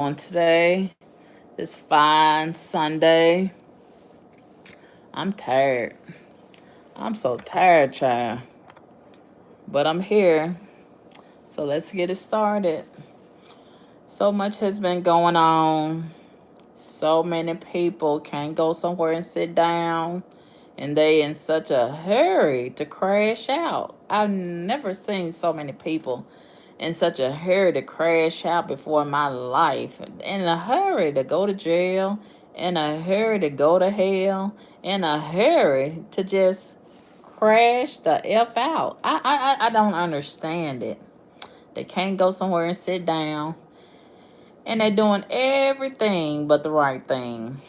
on today? This fine Sunday. I'm tired. I'm so tired, child. But I'm here. So let's get it started. So much has been going on. So many people can't go somewhere and sit down. And they in such a hurry to crash out. I've never seen so many people in such a hurry to crash out before in my life. In a hurry to go to jail, in a hurry to go to hell, in a hurry to just crash the F out. I don't understand it. They can't go somewhere and sit down. And they're doing everything but the right thing.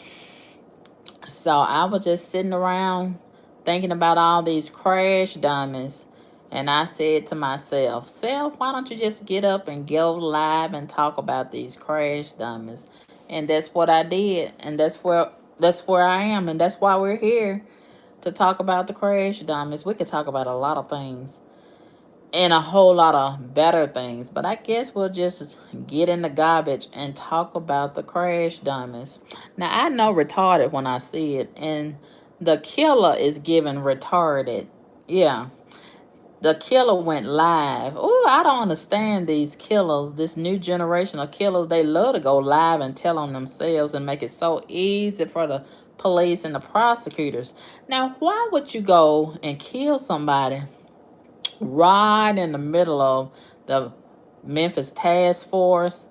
So I was just sitting around thinking about all these crash dummies. And I said to myself, Self, why don't you just get up and go live and talk about these crash dummies? And that's what I did. And that's where I am. And that's why we're here to talk about the crash dummies. We could talk about a lot of things and a whole lot of better things. But I guess we'll just get in the garbage and talk about the crash dummies. Now, I know retarded when I see it, and the killer is given retarded. Yeah, the killer went live. Oh, I don't understand these killers, this new generation of killers. They love to go live and tell on themselves and make it so easy for the police and the prosecutors. Now, why would you go and kill somebody right in the middle of the Memphis task force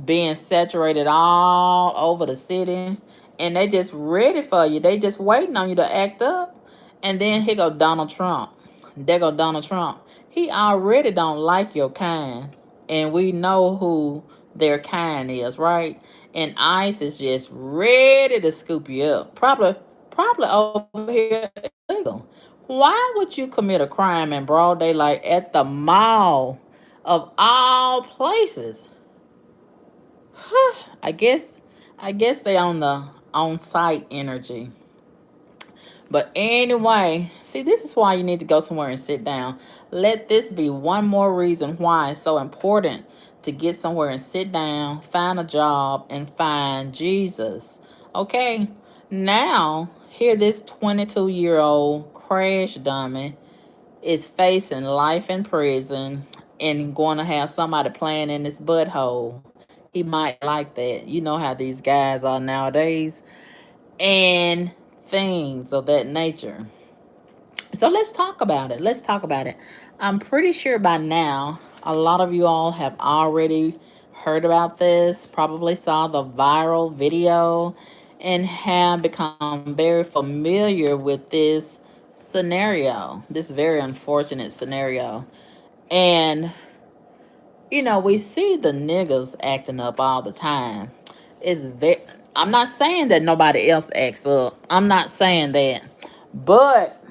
being saturated all over the city, and they just ready for you? They just waiting on you to act up. And then here go Donald Trump. There go Donald Trump. He already don't like your kind, and we know who their kind is, right? And ICE is just ready to scoop you up. Probably over here illegal. Why would you commit a crime in broad daylight at the mall of all places? I guess I guess they on the on site energy. But anyway, see, this is why you need to go somewhere and sit down. Let this be one more reason why it's so important to get somewhere and sit down, find a job, and find Jesus. Okay? Now, here this 22-year-old crash dummy is facing life in prison and going to have somebody playing in his butthole. He might like that. You know how these guys are nowadays. And things of that nature. So let's talk about it. Let's talk about it. I'm pretty sure by now, a lot of you all have already heard about this, probably saw the viral video, and have become very familiar with this scenario, this very unfortunate scenario. And, we see the niggas acting up all the time. It's very, I'm not saying that nobody else acts up. I'm not saying that. But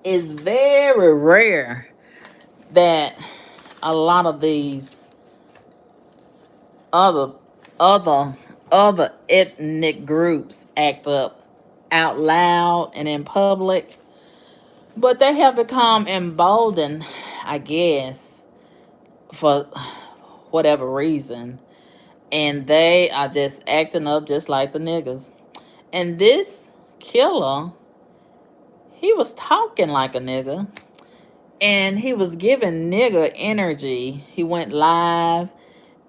it's very rare that a lot of these other other other ethnic groups act up out loud and in public. But they have become emboldened, I guess, for whatever reason. And they are just acting up just like the niggas. And this killer, he was talking like a nigga, and he was giving nigga energy. He went live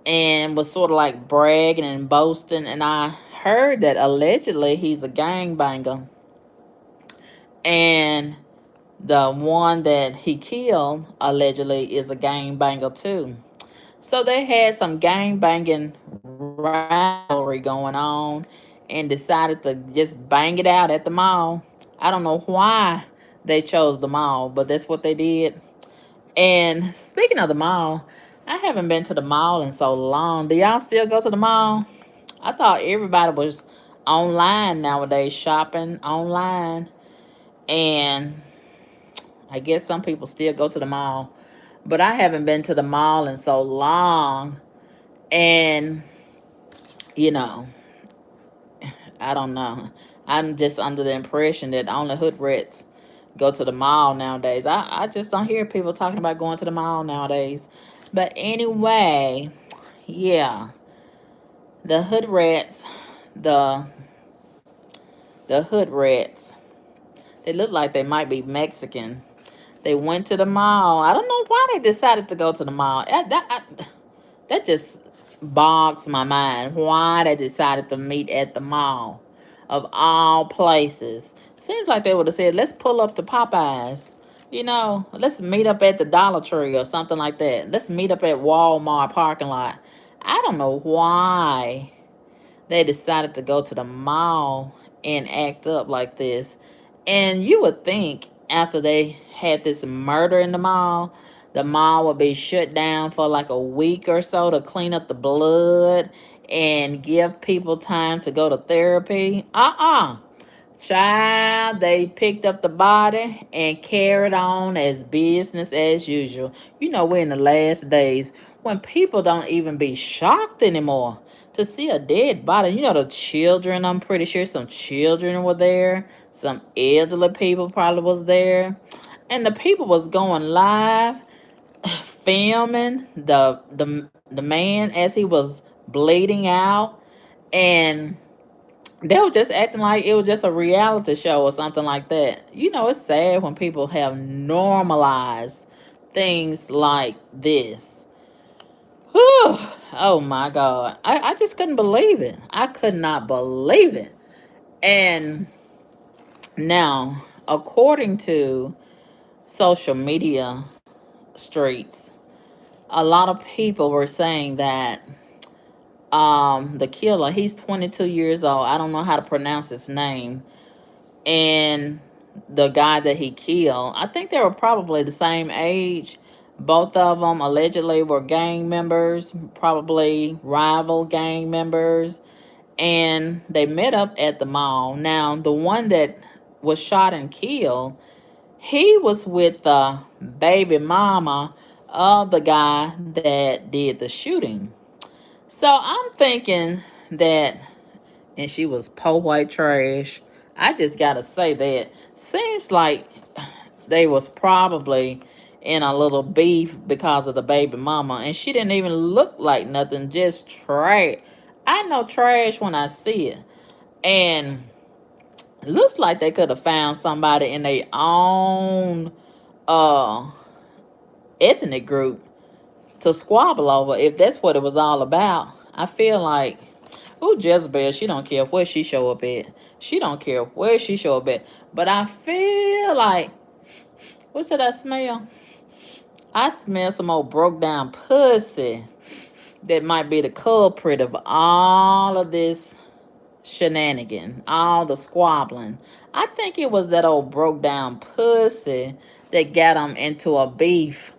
and was sort of like bragging and boasting. And I heard that allegedly he's a gangbanger. And the one that he killed allegedly is a gangbanger too. So they had some gang rivalry going on and decided to just bang it out at the mall. I don't know why they chose the mall, but that's what they did. And speaking of the mall, I haven't been to the mall in so long. Do y'all still go to the mall? I thought everybody was online nowadays, shopping online. And I guess some people still go to the mall. But I haven't been to the mall in so long. And, you know, I don't know. I'm just under the impression that only hood rats go to the mall nowadays. I just don't hear people talking about going to the mall nowadays. But anyway, Yeah, the hood rats, the the hood rats. They look like they might be Mexican. They went to the mall. I don't know why they decided to go to the mall. That just bogs my mind. Why they decided to meet at the mall, of all places. Seems like they would have said, "Let's pull up to Popeyes." Let's meet up at the Dollar Tree or something like that. Let's meet up at Walmart parking lot. I don't know why they decided to go to the mall and act up like this. And you would think after they had this murder in the mall would be shut down for like a week or so to clean up the blood and give people time to go to therapy. Child, they picked up the body and carried on as business as usual. We're in the last days when people don't even be shocked anymore to see a dead body. The children, I'm pretty sure some children were there. Some elderly people probably was there. And the people was going live, filming the man as he was bleeding out. And they were just acting like it was just a reality show or something like that. It's sad when people have normalized things like this. Whew. Oh my God. I just couldn't believe it. I could not believe it. And now, according to social media streets, a lot of people were saying that the killer, he's 22 years old. I don't know how to pronounce his name. And the guy that he killed, I think they were probably the same age. Both of them allegedly were gang members, probably rival gang members, and they met up at the mall. Now, the one that was shot and killed, he was with the baby mama of the guy that did the shooting. So I'm thinking that, and she was po white trash. I just gotta say that seems like they was probably in a little beef because of the baby mama, and she didn't even look like nothing, just trash. I know trash when I see it, and it looks like they could have found somebody in their own uh ethnic group to squabble over if that's what it was all about. I feel like, oh, Jezebel, she don't care where she show up at. She don't care where she show up at. But I feel like, what should I smell? I smell some old broke down pussy that might be the culprit of all of this shenanigan, all the squabbling. I think it was that old broke down pussy that got them into a beef,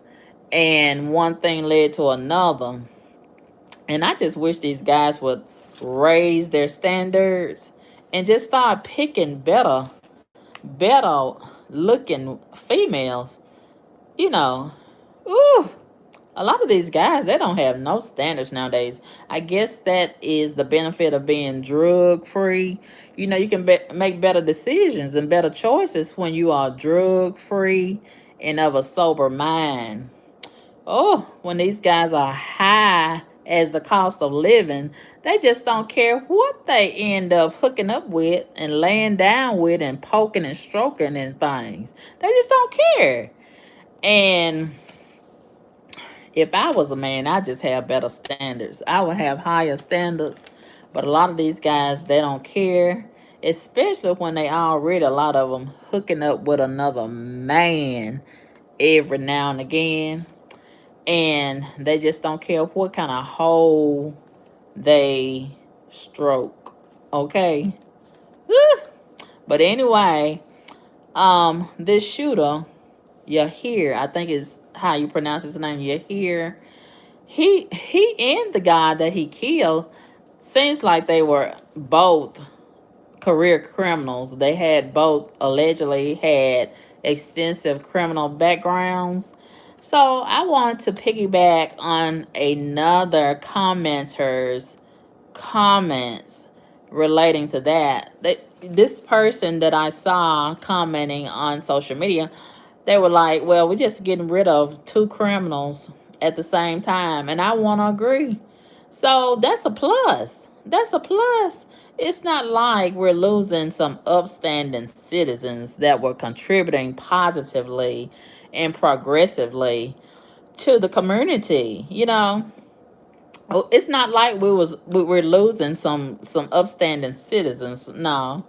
and one thing led to another. And I just wish these guys would raise their standards and just start picking better looking females. You know, ooh, a lot of these guys, they don't have no standards nowadays. I guess that is the benefit of being drug free. You can make better decisions and better choices when you are drug free and of a sober mind. Oh, when these guys are high as the cost of living, they just don't care what they end up hooking up with and laying down with and poking and stroking and things. They just don't care. And if I was a man, I'd just have better standards. I would have higher standards. But a lot of these guys, they don't care, especially when they already, a lot of them, hooking up with another man every now and again, and they just don't care what kind of hole they stroke. Okay. But anyway, this shooter, Yahir, I think is how you pronounce his name, Yahir. He and the guy that he killed seems like they were both career criminals. They had both allegedly had extensive criminal backgrounds. So I want to piggyback on another commenter's comments relating to that. This person that I saw commenting on social media, they were like, well, we're just getting rid of two criminals at the same time. And I want to agree. So that's a plus. That's a plus. It's not like we're losing some upstanding citizens that were contributing positively and progressively to the community. It's not like we're losing some upstanding citizens. No,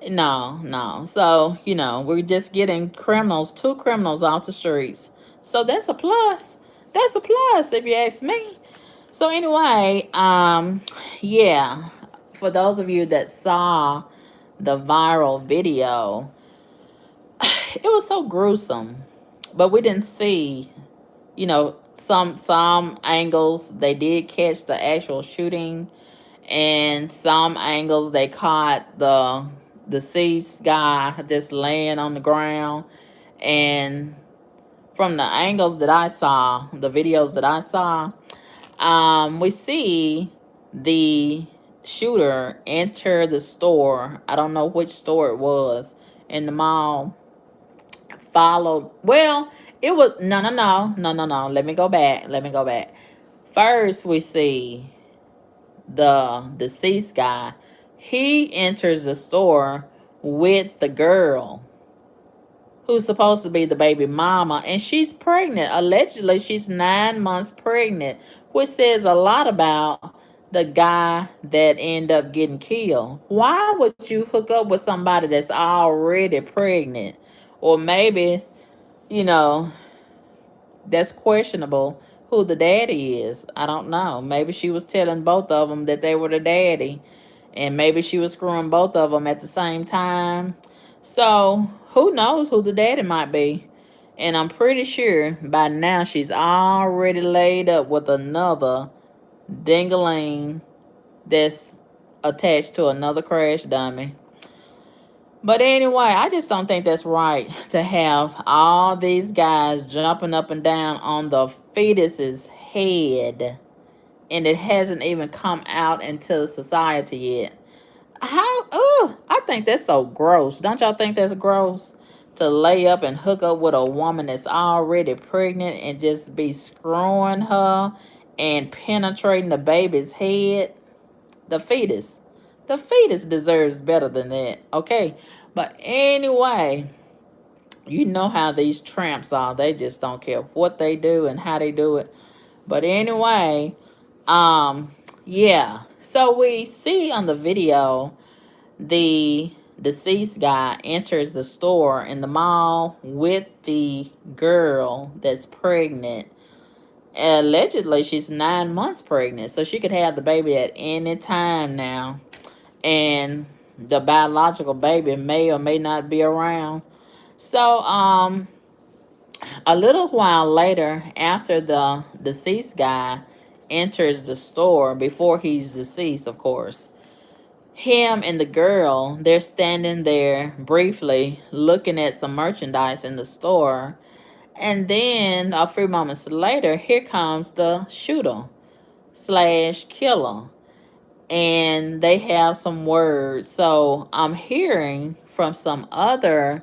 no, no. So, we're just getting two criminals off the streets. So that's a plus. That's a plus if you ask me. So anyway, yeah, for those of you that saw the viral video, it was so gruesome. But we didn't see, some angles they did catch the actual shooting, and some angles they caught the deceased guy just laying on the ground. And from the angles that I saw, the videos that I saw, we see the shooter enter the store. I don't know which store it was in the mall. Followed. Well, it was no, no, no, no, no, no. Let me go back. Let me go back. First, we see the deceased guy. He enters the store with the girl who's supposed to be the baby mama, and she's pregnant. Allegedly, she's 9 months pregnant, which says a lot about the guy that ended up getting killed. Why would you hook up with somebody that's already pregnant? Or maybe, you know, that's questionable who the daddy is. I don't know. Maybe she was telling both of them that they were the daddy, and maybe she was screwing both of them at the same time. So who knows who the daddy might be? And I'm pretty sure by now she's already laid up with another dingaling that's attached to another crash dummy. But anyway, I just don't think that's right to have all these guys jumping up and down on the fetus's head, and it hasn't even come out into society yet. How? Oh, I think that's so gross. Don't y'all think that's gross? To lay up and hook up with a woman that's already pregnant and just be screwing her and penetrating the baby's head? The fetus. The fetus deserves better than that, okay? But anyway, you know how these tramps are. They just don't care what they do and how they do it. But anyway, um, yeah. So we see on the video the deceased guy enters the store in the mall with the girl that's pregnant. Allegedly, she's 9 months pregnant, so she could have the baby at any time now. And the biological baby may or may not be around. So, a little while later, after the deceased guy enters the store, before he's deceased, of course, him and the girl, they're standing there briefly looking at some merchandise in the store. And then a few moments later, here comes the shooter slash killer. And they have some words. So I'm hearing from some other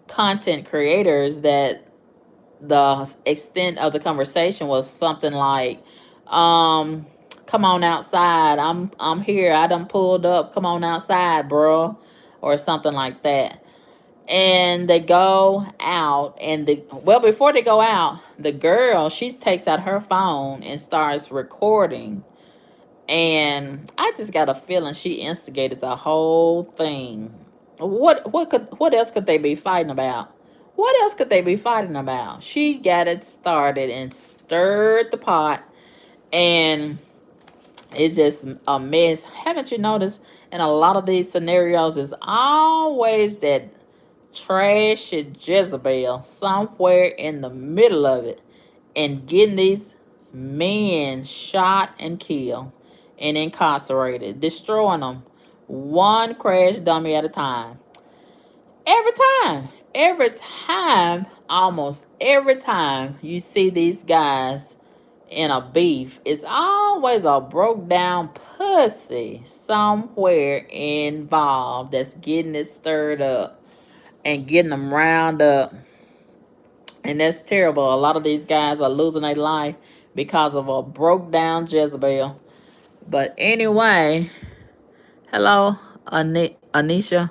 content creators that the extent of the conversation was something like, um, come on outside. I'm here. I done pulled up. Come on outside, bro. Or something like that. And they go out, and before they go out, the girl, she takes out her phone and starts recording. And I just got a feeling she instigated the whole thing. What else could they be fighting about? What else could they be fighting about? She got it started and stirred the pot, and it's just a mess. Haven't you noticed in a lot of these scenarios, it's always that trashy Jezebel somewhere in the middle of it and getting these men shot and killed and incarcerated, destroying them one crash dummy at a time. Every time, every time, almost every time you see these guys in a beef, it's always a broke down pussy somewhere involved that's getting it stirred up and getting them round up. And that's terrible. A lot of these guys are losing their life because of a broke down Jezebel. But anyway, hello, Anisha.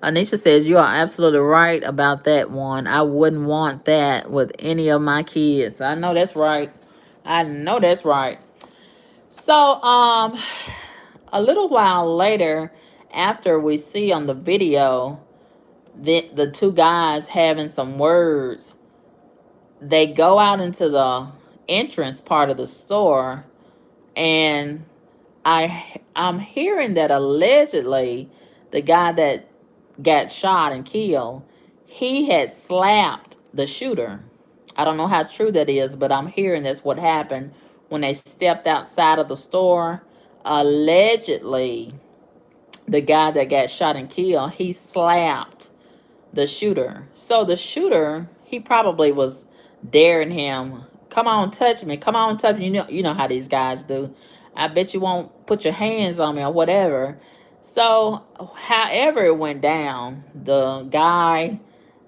Anisha says you are absolutely right about that one. I wouldn't want that with any of my kids. I know that's right. I know that's right. So, a little while later, after we see on the video the two guys having some words, they go out into the entrance part of the store, and I'm hearing that allegedly the guy that got shot and killed, he had slapped the shooter. I don't know how true that is, but I'm hearing that's what happened when they stepped outside of the store. Allegedly, the guy that got shot and killed, he slapped the shooter. So the shooter, he probably was daring him, come on, touch me, come on, touch me. You know how these guys do. I bet you won't put your hands on me or whatever. So, however it went down, the guy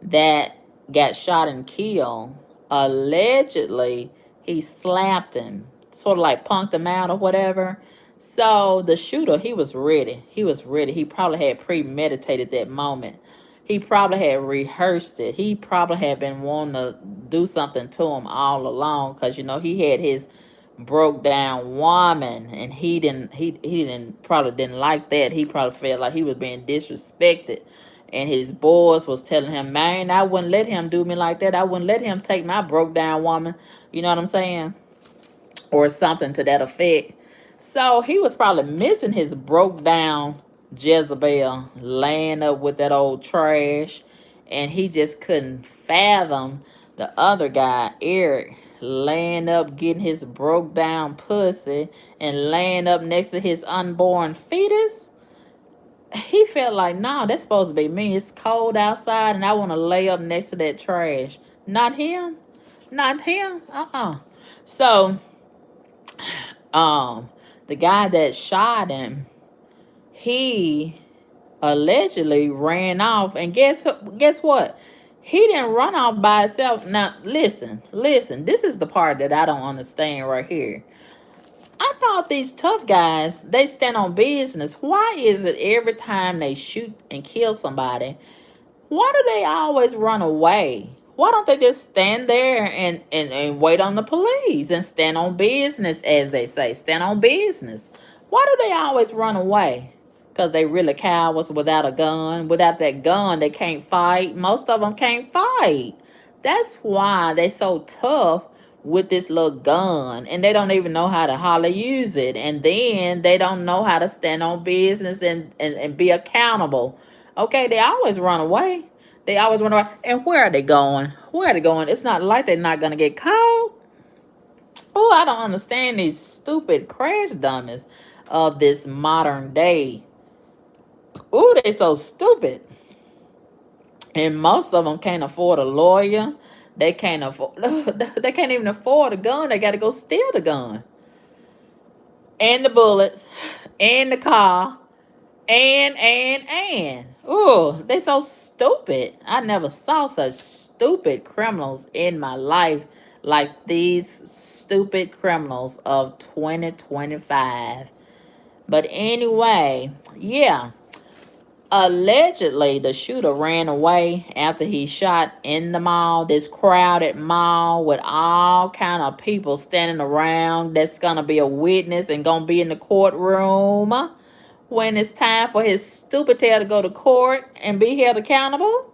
that got shot and killed, allegedly, he slapped him, sort of like punked him out or whatever. So the shooter, he was ready. He was ready. He probably had premeditated that moment. He probably had rehearsed it. He probably had been wanting to do something to him all along, because he had his broke down woman, and he didn't probably didn't like that. He probably felt like he was being disrespected, and his boys was telling him, man, I wouldn't let him do me like that. I wouldn't let him take my broke down woman. You know what I'm saying? Or something to that effect. So he was probably missing his broke down Jezebel laying up with that old trash, and he just couldn't fathom the other guy, Eric, laying up getting his broke down pussy and laying up next to his unborn fetus. He felt like, no, that's supposed to be me. It's cold outside and I want to lay up next to that trash. Not him. Not him. So um the guy that shot him, he allegedly ran off, and guess what, he didn't run off by himself. Now listen, this is the part that I don't understand right here. I thought these tough guys, they stand on business. Why is it every time they shoot and kill somebody, why do they always run away? Why don't they just stand there and wait on the police and stand on business, as they say? Stand on business. Why do they always run away? Because they really cowards without a gun. Without that gun, they can't fight. Most of them can't fight. That's why they so tough with this little gun, and they don't even know how to hardly use it. And then they don't know how to stand on business and be accountable. Okay, they always run away. They always run away. And where are they going? Where are they going? It's not like they're not going to get caught. Oh, I don't understand these stupid crash dummies of this modern day. Oh, they so stupid. And most of them can't afford a lawyer. They can't afford. They can't even afford a gun. They got to go steal the gun, and the bullets, and the car, and. Oh, they so stupid. I never saw such stupid criminals in my life like these stupid criminals of 2025. But anyway, yeah. Allegedly, the shooter ran away after he shot in the mall, this crowded mall with all kind of people standing around that's going to be a witness and going to be in the courtroom when it's time for his stupid tail to go to court and be held accountable.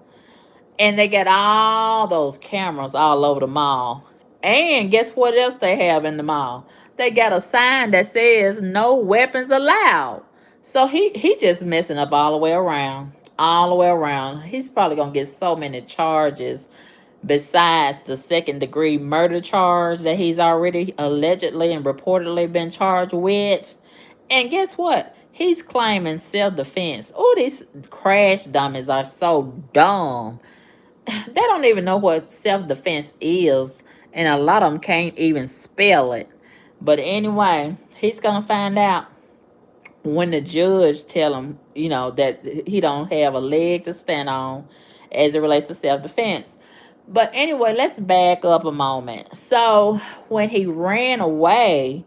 And they got all those cameras all over the mall. And guess what else they have in the mall? They got a sign that says no weapons allowed. So he just messing up all the way around. All the way around. He's probably gonna get so many charges besides the second degree murder charge that he's already allegedly and reportedly been charged with. And guess what? He's claiming self-defense. Oh, these crash dummies are so dumb. They don't even know what self-defense is, and a lot of them can't even spell it. But anyway, he's gonna find out when the judge tell him, that he don't have a leg to stand on as it relates to self-defense. But anyway, let's back up a moment. So when he ran away,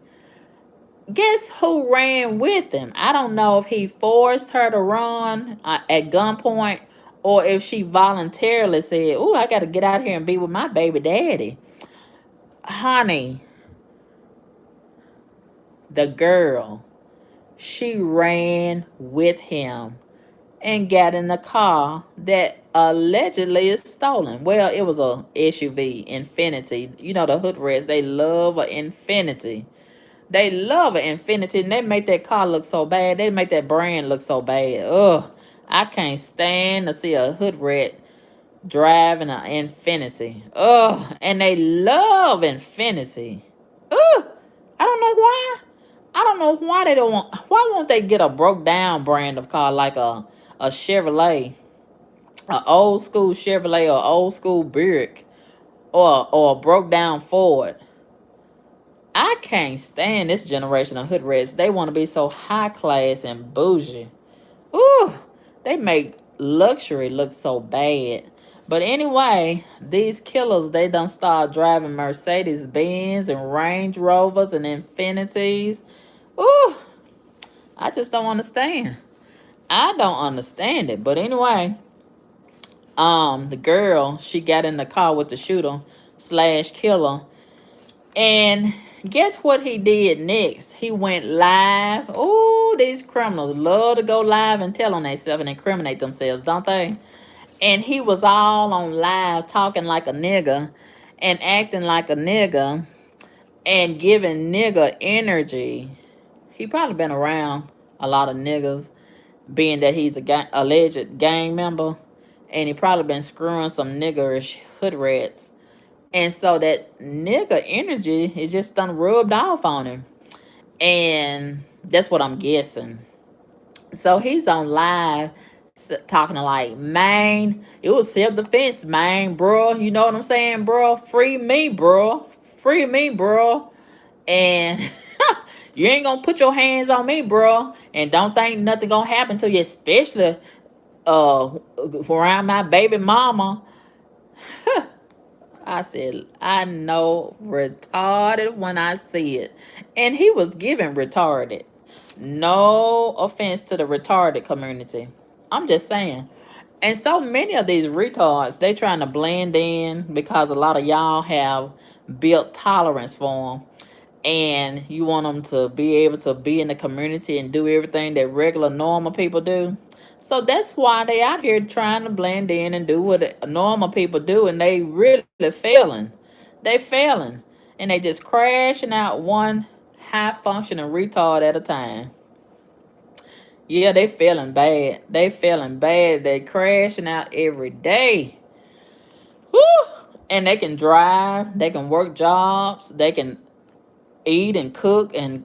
Guess who ran with him? I don't know if he forced her to run at gunpoint or if she voluntarily said, "Oh, I got to get out here and be with my baby daddy." Honey, the girl, she ran with him and got in the car that allegedly is stolen. Well, it was a SUV, Infinity. You know the hood rats, they love an Infinity. They love an Infinity, and they make that car look so bad. They make that brand look so bad. Ugh, I can't stand to see a hood rat driving an Infinity. Ugh, and they love Infinity. Ugh, I don't know why. I don't know why they don't want. Why won't they get a broke down brand of car like a Chevrolet, a old school Chevrolet or old school Buick, or a broke down Ford? I can't stand this generation of hood rats. They want to be so high class and bougie. Ooh, they make luxury look so bad. But anyway, these killers, they done start driving Mercedes Benz and Range Rovers and Infinities. Ooh, I just don't understand. I don't understand it. But anyway, the girl, she got in the car with the shooter slash killer. And guess what he did next? He went live. Oh, these criminals love to go live and tell on themselves and incriminate themselves, don't they? And he was all on live talking like a nigga and acting like a nigga and giving nigga energy. He probably been around a lot of niggas, being that he's a alleged gang member, and he probably been screwing some niggerish hood rats, and so that nigga energy is just done rubbed off on him. And that's what I'm guessing. So he's on live talking to like, man, it was self-defense, man, bro. You know what I'm saying, bro? Free me, bro. Free me, bro. And you ain't gonna put your hands on me, bro. And don't think nothing gonna happen to you, especially around my baby mama. I said, I know retarded when I see it. And he was giving retarded. No offense to the retarded community. I'm just saying. And so many of these retards, they trying to blend in because a lot of y'all have built tolerance for them, and you want them to be able to be in the community and do everything that regular normal people do. So that's why they out here trying to blend in and do what normal people do, and they really failing. They failing, and they just crashing out one high functioning retard at a time. Yeah, they feeling bad. They feeling bad. They crashing out every day. Woo! And they can drive. They can work jobs. They can eat and cook and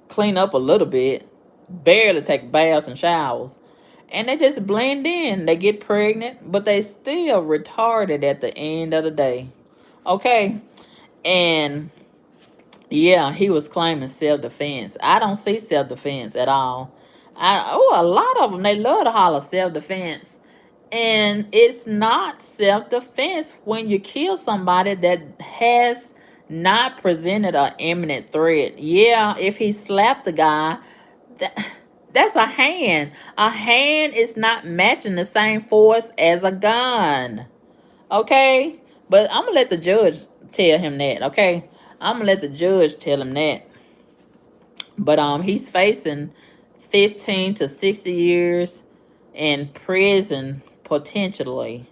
clean up a little bit, barely take baths and showers. And they just blend in. They get pregnant, but they still retarded at the end of the day. Okay? And yeah, he was claiming self defense. I don't see self defense at all. A lot of them, they love to holler self defense. And it's not self defense when you kill somebody that has not presented an imminent threat. Yeah, if he slapped the guy, that, that's a hand. A hand is not matching the same force as a gun. Okay? But I'm going to let the judge tell him that. Okay? I'm going to let the judge tell him that. But he's facing 15 to 60 years in prison potentially.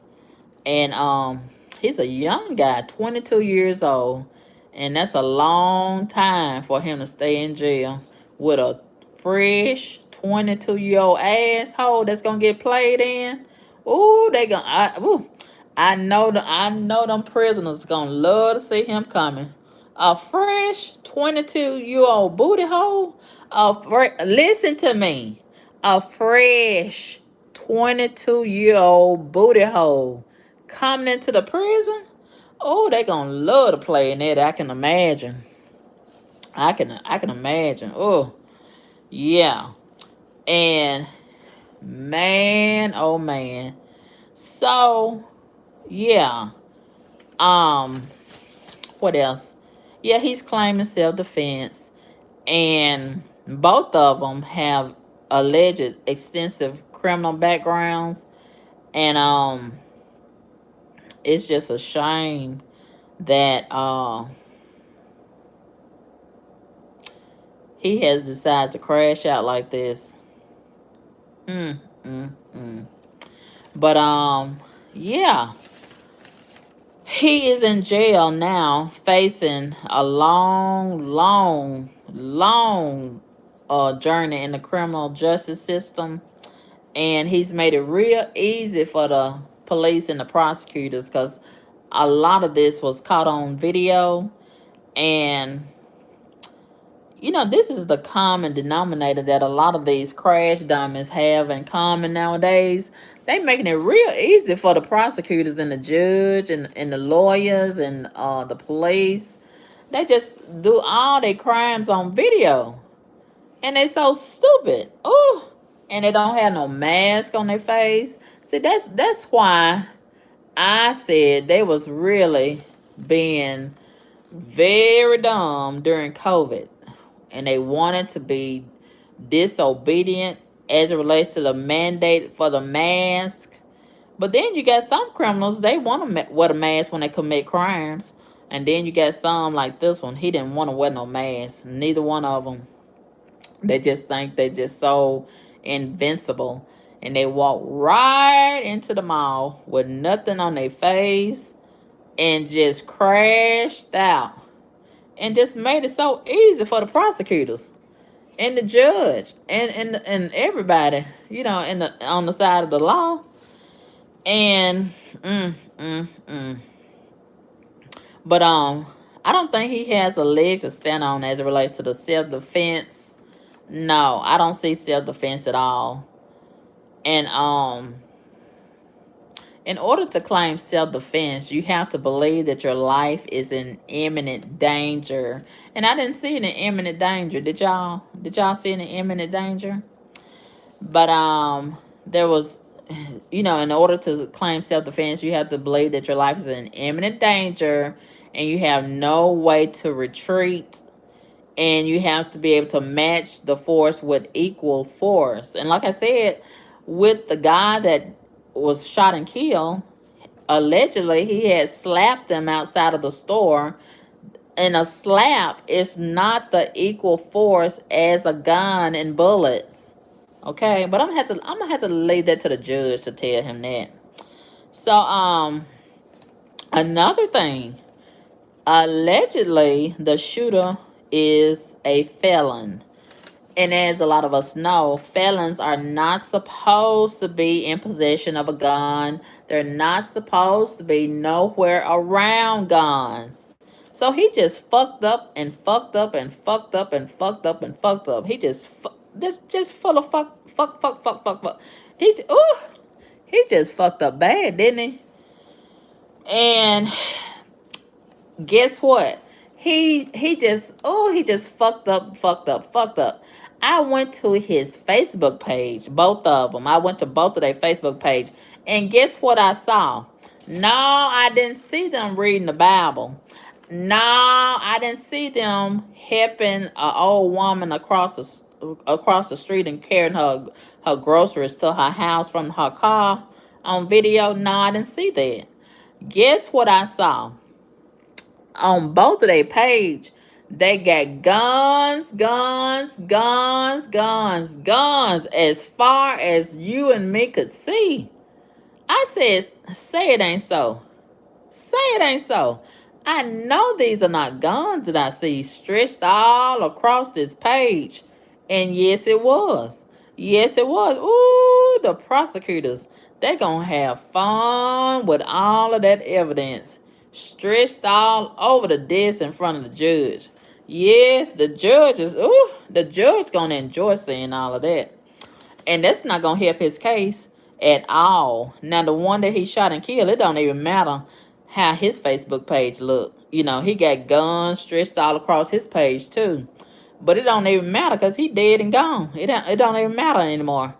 And he's a young guy, 22 years old. And that's a long time for him to stay in jail with a fresh 22-year-old asshole that's gonna get played in. Ooh, I know them prisoners gonna love to see him coming. A fresh 22-year-old booty hole. Listen to me. A fresh 22-year-old booty hole coming into the prison. Oh, they gonna love to play in that. I can imagine. I can imagine. Oh, yeah. And man, oh man. So yeah. Um, what else? Yeah, he's claiming self-defense. and both of them have alleged extensive criminal backgrounds. And it's just a shame that he has decided to crash out like this. Mm, mm, mm. But yeah, he is in jail now, facing a long, long, long journey in the criminal justice system, and he's made it real easy for the police and the prosecutors because a lot of this was caught on video. And this is the common denominator that a lot of these crash dummies have in common nowadays. They making it real easy for the prosecutors and the judge and the lawyers and the police. They just do all their crimes on video. And they so stupid. Oh, and they don't have no mask on their face. See, that's why I said they was really being very dumb during COVID, and they wanted to be disobedient as it relates to the mandate for the mask. But then you got some criminals, they want to wear a mask when they commit crimes. And then you got some like this one, he didn't want to wear no mask. Neither one of them. They just think they just so invincible. And they walk right into the mall with nothing on their face and just crashed out. And just made it so easy for the prosecutors and the judge and everybody, in the on the side of the law. And but I don't think he has a leg to stand on as it relates to the self-defense. No, I don't see self-defense at all. And in order to claim self-defense, you have to believe that your life is in imminent danger. And I didn't see it in imminent danger. Did y'all? Did y'all see it in imminent danger? But there was, in order to claim self-defense, you have to believe that your life is in imminent danger and you have no way to retreat, and you have to be able to match the force with equal force. And like I said, with the guy that was shot and killed, allegedly he had slapped him outside of the store, and a slap is not the equal force as a gun and bullets. Okay, but I'm gonna have to leave that to the judge to tell him that. So another thing, allegedly the shooter is a felon. And as a lot of us know, felons are not supposed to be in possession of a gun. They're not supposed to be nowhere around guns. So he just fucked up and fucked up and fucked up and fucked up and fucked up. He just full of fuck. He just fucked up bad, didn't he? And guess what? He just fucked up. I went to his Facebook page, both of them. I went to both of their Facebook page, and guess what I saw? No, I didn't see them reading the Bible. No, I didn't see them helping an old woman across the street and carrying her groceries to her house from her car on video. No, I didn't see that. Guess what I saw? On both of their page, they got guns as far as you and me could see. I said, say it ain't so. Say it ain't so. I know these are not guns that I see stretched all across this page. And yes, it was. Yes, it was. Ooh, the prosecutors, they gonna have fun with all of that evidence stretched all over the desk in front of the judge. Yes, the judge gonna enjoy seeing all of that. And that's not gonna help his case at all. Now the one that he shot and killed, it don't even matter how his Facebook page look. He got guns stretched all across his page too. But it don't even matter because he dead and gone. It don't even matter anymore.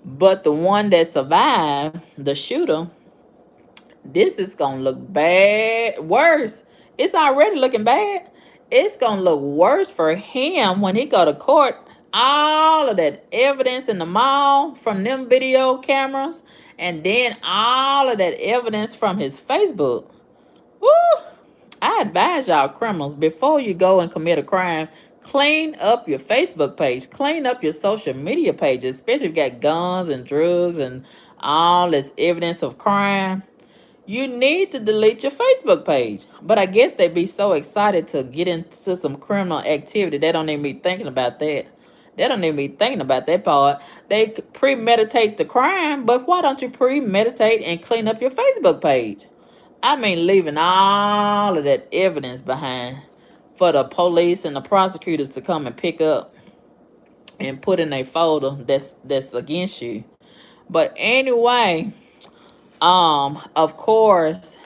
But the one that survived, the shooter, this is gonna look bad. Worse. It's already looking bad. it's gonna look worse for him when he go to court. All of that evidence in the mall from them video cameras, and then all of that evidence from his Facebook. Woo! I advise y'all criminals, before you go and commit a crime, clean up your Facebook page, clean up your social media pages, especially if you got guns and drugs and all this evidence of crime. You need to delete your Facebook page. But I guess they be so excited to get into some criminal activity, they don't even be thinking about that. They don't even be thinking about that part. They premeditate the crime, but why don't you premeditate and clean up your Facebook page? I mean, leaving all of that evidence behind for the police and the prosecutors to come and pick up and put in a folder that's against you. But anyway, of course,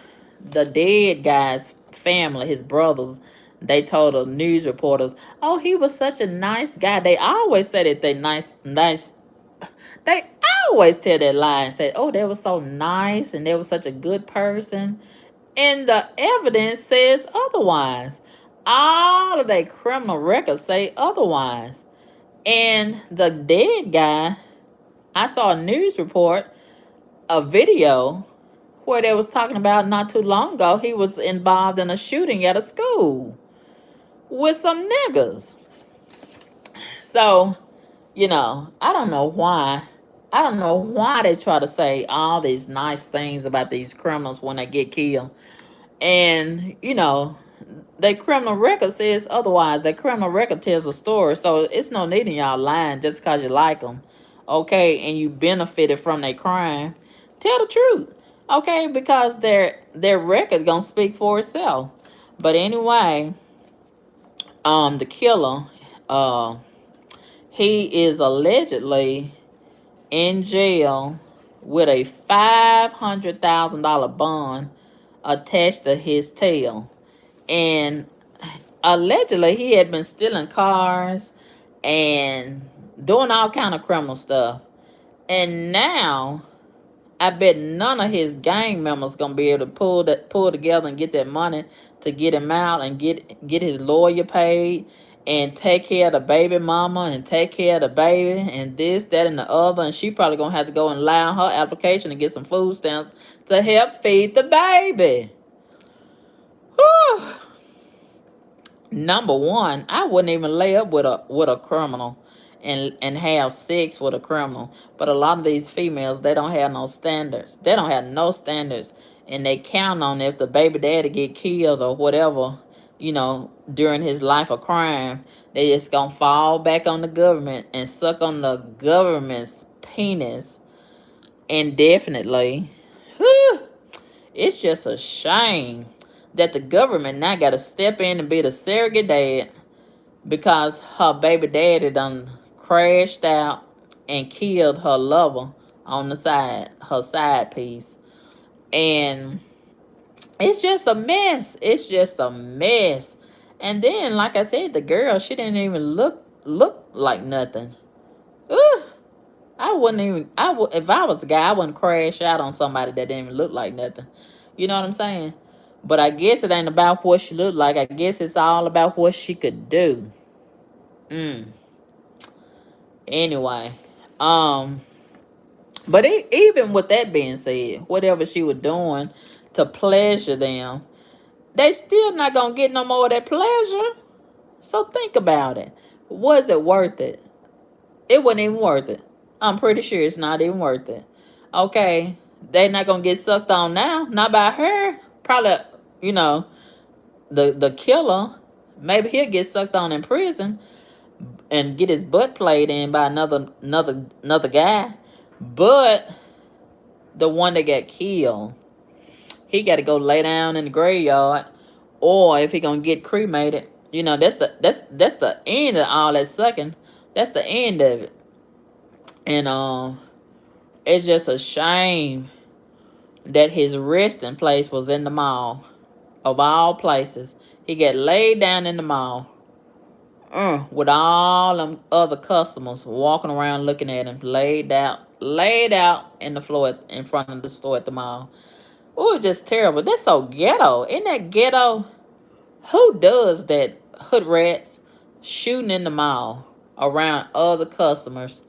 the dead guy's family, his brothers, they told the news reporters, "Oh, he was such a nice guy." They always say that they nice. They always tell that lie and say, "Oh, they were so nice and they were such a good person." And the evidence says otherwise. All of their criminal records say otherwise. And the dead guy, I saw a news report, a video where they was talking about not too long ago, he was involved in a shooting at a school with some niggas. So, I don't know why. I don't know why they try to say all these nice things about these criminals when they get killed. And, their criminal record says otherwise. Their criminal record tells a story. So it's no need in y'all lying just because you like them. Okay? And you benefited from their crime. Tell the truth. Okay? Because their record going to speak for itself. But anyway, the killer, uh, he is allegedly in jail with a $500,000 bond attached to his tail. And allegedly he had been stealing cars and doing all kind of criminal stuff. And now I bet none of his gang members gonna be able to pull together and get that money to get him out and get his lawyer paid and take care of the baby mama and take care of the baby and this, that, and the other. And she probably gonna have to go and lie on her application and get some food stamps to help feed the baby. Whew. Number one, I wouldn't even lay up with a criminal and have sex with a criminal. But a lot of these females, they don't have no standards. They don't have no standards. And they count on if the baby daddy get killed or whatever, during his life of crime, they just gonna fall back on the government and suck on the government's penis indefinitely. Whew. It's just a shame that the government now got to step in and be the surrogate dad because her baby daddy done crashed out and killed her lover on the side, her side piece. And it's just a mess. It's just a mess. And then, like I said, the girl, she didn't even look like nothing. Ugh. I wouldn't even, if I was a guy, I wouldn't crash out on somebody that didn't even look like nothing. You know what I'm saying? But I guess it ain't about what she looked like. I guess it's all about what she could do. Anyway, but even with that being said, whatever she was doing to pleasure them, they still not gonna get no more of that pleasure. So think about it. Was it worth it? It wasn't even worth it. I'm pretty sure it's not even worth it. Okay, they not gonna get sucked on now. Not by her. Probably, you know, the killer. Maybe he'll get sucked on in prison and get his butt played in by another guy. But the one that got killed, he got to go lay down in the graveyard, or if he gonna get cremated, that's the end of all that sucking. That's the end of it. And it's just a shame that his resting place was in the mall, of all places. He got laid down in the mall, with all them other customers walking around looking at him, laid out in the floor in front of the store at the mall. Oh, just terrible. That's so ghetto. Isn't that ghetto? Who does that? hood rats shooting in the mall around other customers.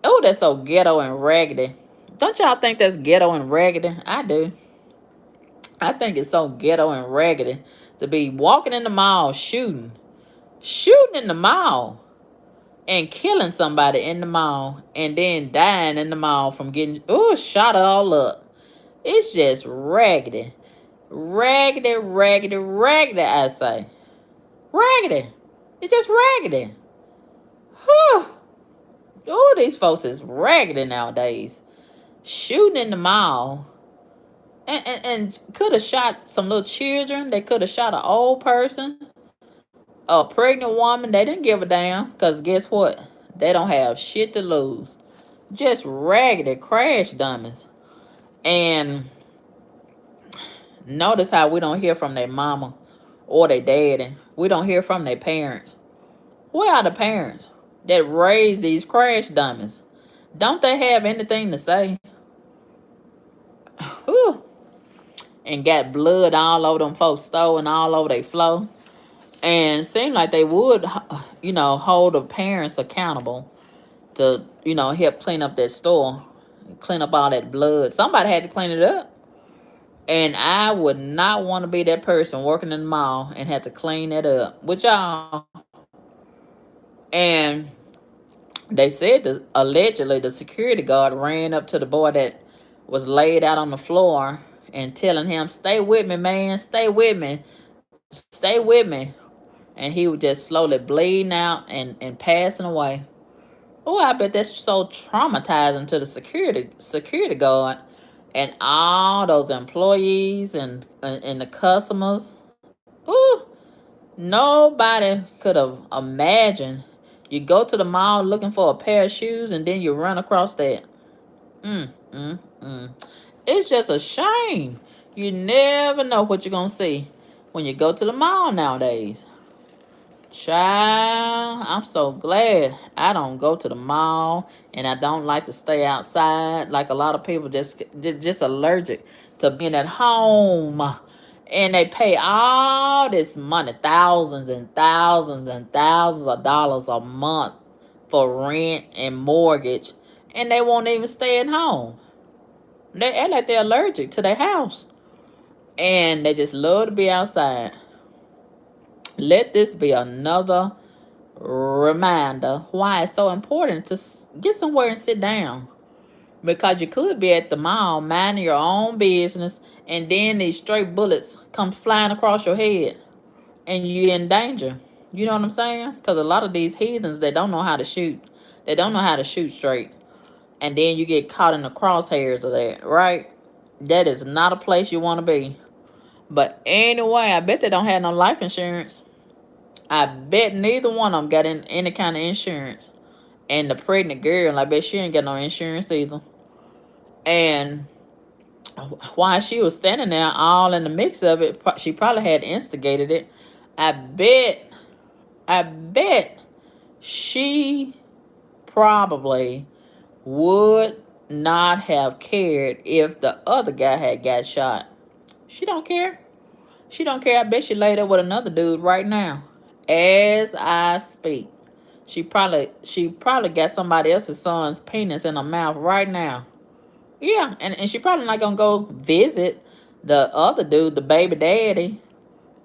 Oh, that's so ghetto and raggedy. Don't y'all think that's ghetto and raggedy? I do. I think it's so ghetto and raggedy to be walking in the mall shooting in the mall, and killing somebody in the mall, and then dying in the mall from getting shot all up. It's just raggedy. Raggedy, raggedy, raggedy, I say. Raggedy. It's just raggedy. Whew. Oh, these folks is raggedy nowadays. Shooting in the mall. And could have shot some little children. They could have shot an old person. A pregnant woman. They didn't give a damn. Because guess what? They don't have shit to lose. Just raggedy crash dummies. And notice how we don't hear from their mama or their daddy. We don't hear from their parents. Where are the parents that raised these crash dummies? Don't they have anything to say? Whew. And got blood all over them folks' store and all over their floor. And it seemed like they would, hold the parents accountable to, help clean up that store, clean up all that blood. Somebody had to clean it up. And I would not want to be that person working in the mall and had to clean that up with y'all. And they said that allegedly the security guard ran up to the boy that was laid out on the floor and telling him, "Stay with me, man. Stay with me. Stay with me." And he was just slowly bleeding out and passing away. Oh, I bet that's so traumatizing to the security guard and all those employees and the customers. Ooh, nobody could have imagined you go to the mall looking for a pair of shoes and then you run across that. Mm, mm, mm. It's just a shame. You never know what you're going to see when you go to the mall nowadays. Child, I'm so glad I don't go to the mall, and I don't like to stay outside like a lot of people just allergic to being at home. And they pay all this money, thousands and thousands and thousands of dollars a month for rent and mortgage, and they won't even stay at home. They act like they're allergic to their house, and they just love to be outside. Let this be another reminder why it's so important to get somewhere and sit down. Because you could be at the mall minding your own business, and then these straight bullets come flying across your head and you're in danger. You know what I'm saying? Because a lot of these heathens, they don't know how to shoot. They don't know how to shoot straight. And then you get caught in the crosshairs of that, right? That is not a place you want to be. But anyway, I bet they don't have no life insurance. I bet neither one of them got any kind of insurance. And the pregnant girl, I bet she ain't got no insurance either. And while she was standing there all in the mix of it, she probably had instigated it. I bet she probably would not have cared if the other guy had got shot. She don't care. She don't care. I bet she laid up with another dude right now. As I speak. She probably got somebody else's son's penis in her mouth right now. Yeah, and she probably not gonna go visit the other dude, the baby daddy,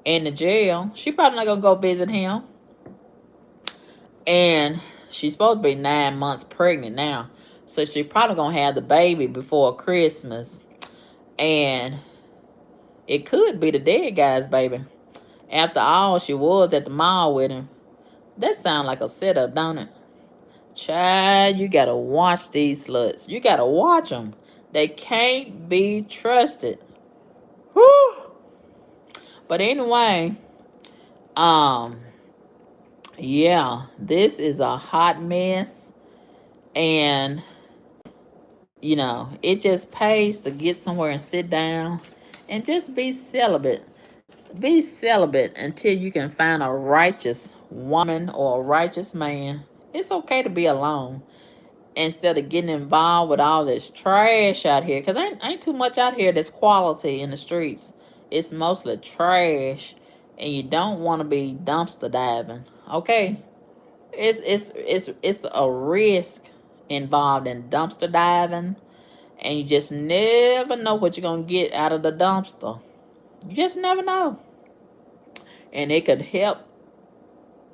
in the jail. She probably not gonna go visit him. And she's supposed to be 9 months pregnant now. So she probably gonna have the baby before Christmas. And it could be the dead guy's baby. After all, she was at the mall with him. That sounds like a setup, don't it? Child, you gotta watch these sluts. You gotta watch them. They can't be trusted. Whew. But anyway, yeah, this is a hot mess. And, it just pays to get somewhere and sit down and just be celibate. Be celibate until you can find a righteous woman or a righteous man. It's okay to be alone instead of getting involved with all this trash out here. Because ain't too much out here that's quality in the streets. It's mostly trash. and you don't want to be dumpster diving. Okay, it's a risk involved in dumpster diving, and you just never know what you're gonna get out of the dumpster. You just never know, and it could help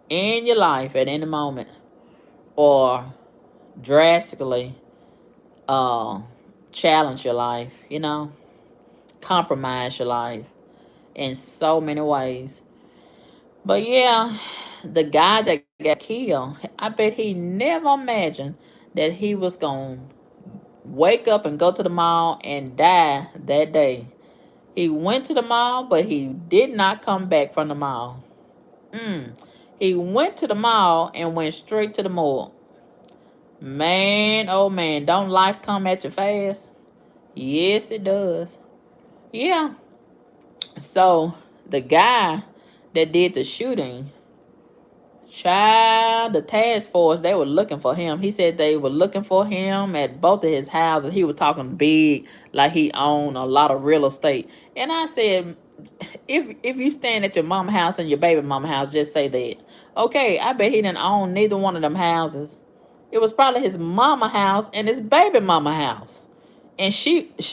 in your life at any moment, or drastically uh, challenge your life. Compromise your life in so many ways. But yeah, the guy that got killed, I bet he never imagined that he was going to wake up and go to the mall and die that day. He went to the mall, but he did not come back from the mall. Mm. He went to the mall and went straight to the morgue. Man, oh man, don't life come at you fast? Yes, it does. Yeah. So the guy that did the shooting, child, the task force, they were looking for him. He said they were looking for him at both of his houses. He was talking big, like he owned a lot of real estate. And I said, if you stand at your mama house and your baby mama house, just say that. Okay, I bet he didn't own neither one of them houses. It was probably his mama house and his baby mama house, and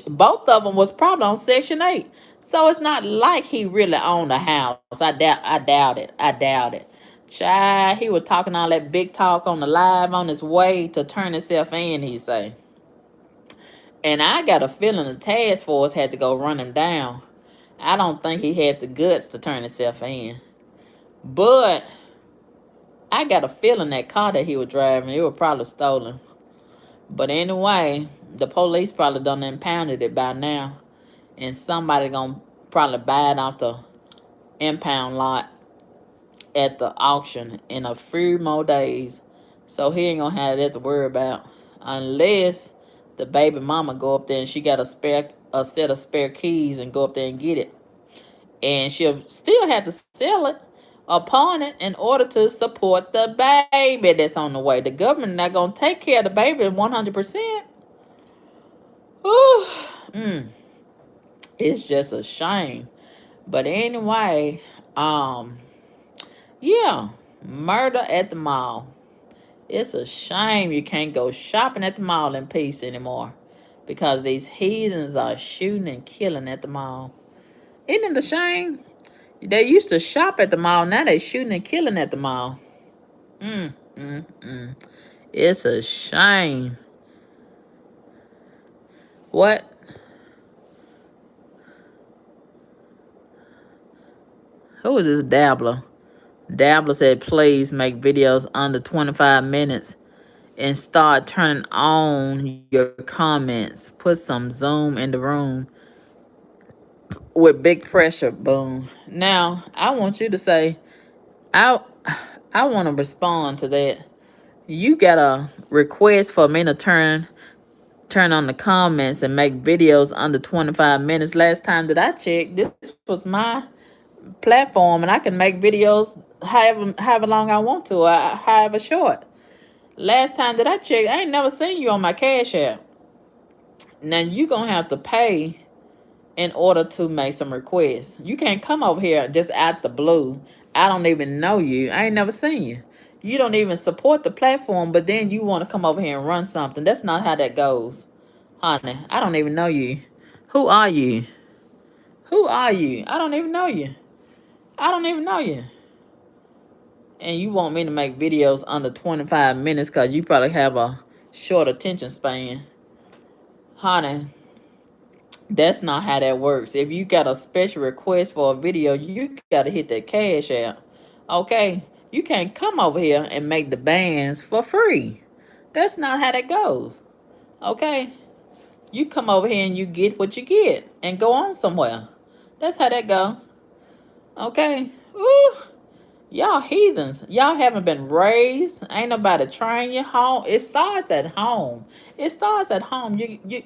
both of them was probably on Section 8. So it's not like he really owned a house. I doubt it. Child, he was talking all that big talk on the live on his way to turn himself in, he say. And I got a feeling the task force had to go run him down. I don't think he had the guts to turn himself in. But I got a feeling that car that he was driving, it was probably stolen. But anyway, the police probably done impounded it by now. And somebody gonna probably buy it off the impound lot at the auction in a few more days. So he ain't gonna have that to worry about. Unless the baby mama go up there and she got a set of spare keys and go up there and get it. And she'll still have to sell it or pawn it in order to support the baby that's on the way. The government not gonna take care of the baby 100%. Ooh, it's just a shame. But anyway, um, yeah, murder at the mall. It's a shame you can't go shopping at the mall in peace anymore because these heathens are shooting and killing at the mall. Isn't it a shame? They used to shop at the mall. Now they shooting and killing at the mall. Mm, mm, mm. It's a shame. What? Who is this Dabbler? Dabbler said, please make videos under 25 minutes and start turning on your comments. Put some zoom in the room with big pressure. Boom. Now, I want you to say, I I want to respond to that. You got a request for me to turn on the comments and make videos under 25 minutes. Last time that I checked, this was my platform and I can make videos however long I want to, however short. Last time that I checked, I ain't never seen you on my Cash App. Now you gonna have to pay in order to make some requests. You can't come over here just out the blue. I don't even know you. I ain't never seen you. You don't even support the platform, but then you want to come over here and run something. That's not how that goes. Honey, I don't even know you. Who are you? Who are you? I don't even know you. I don't even know you. And you want me to make videos under 25 minutes because you probably have a short attention span. Honey, that's not how that works. If you got a special request for a video, you got to hit that Cash App. Okay? You can't come over here and make the bands for free. That's not how that goes. Okay? You come over here and you get what you get and go on somewhere. That's how that go. Okay? Ooh. Y'all heathens. Y'all haven't been raised. Ain't nobody train you home. It starts at home. It starts at home. You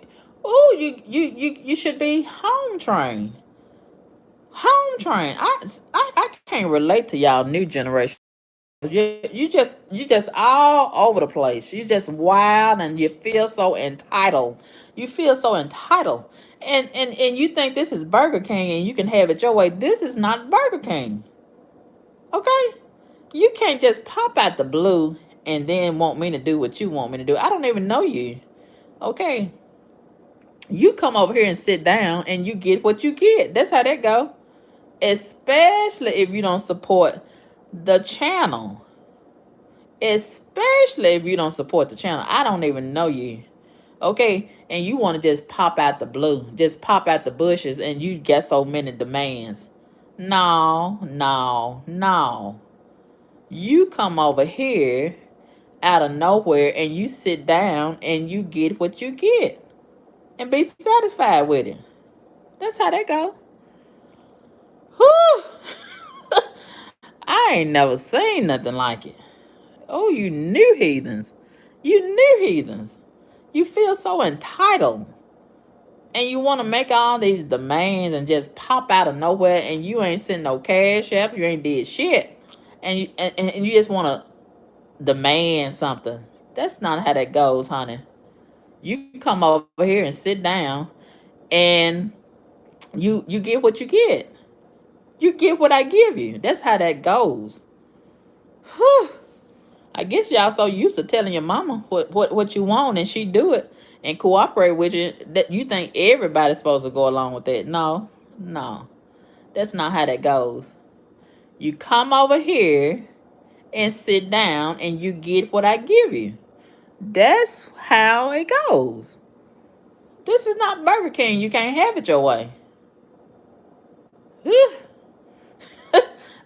should be home trained. Home trained. I can't relate to y'all new generation. You just all over the place. You just wild and you feel so entitled. You feel so entitled. And you think this is Burger King and you can have it your way. This is not Burger King. Okay? You can't just pop out the blue and then want me to do what you want me to do. I don't even know you. Okay? You come over here and sit down and you get what you get. That's how that go. Especially if you don't support the channel. Especially if you don't support the channel. I don't even know you. Okay? And you want to just pop out the blue. Just pop out the bushes and you get so many demands. No, no, no. You come over here out of nowhere and you sit down and you get what you get. And be satisfied with it. That's how that go. Whew. I ain't never seen nothing like it. Oh, you new heathens. You new heathens. You feel so entitled. And you want to make all these demands and just pop out of nowhere and you ain't sent no cash up. You ain't did shit. And you just want to demand something. That's not how that goes, honey. You come over here and sit down and you get what you get. You get what I give you. That's how that goes. Whew. I guess y'all so used to telling your mama what you want and she do it and cooperate with you that you think everybody's supposed to go along with that. No, no. That's not how that goes. You come over here and sit down and you get what I give you. That's how it goes. This is not Burger King. You can't have it your way. Whew.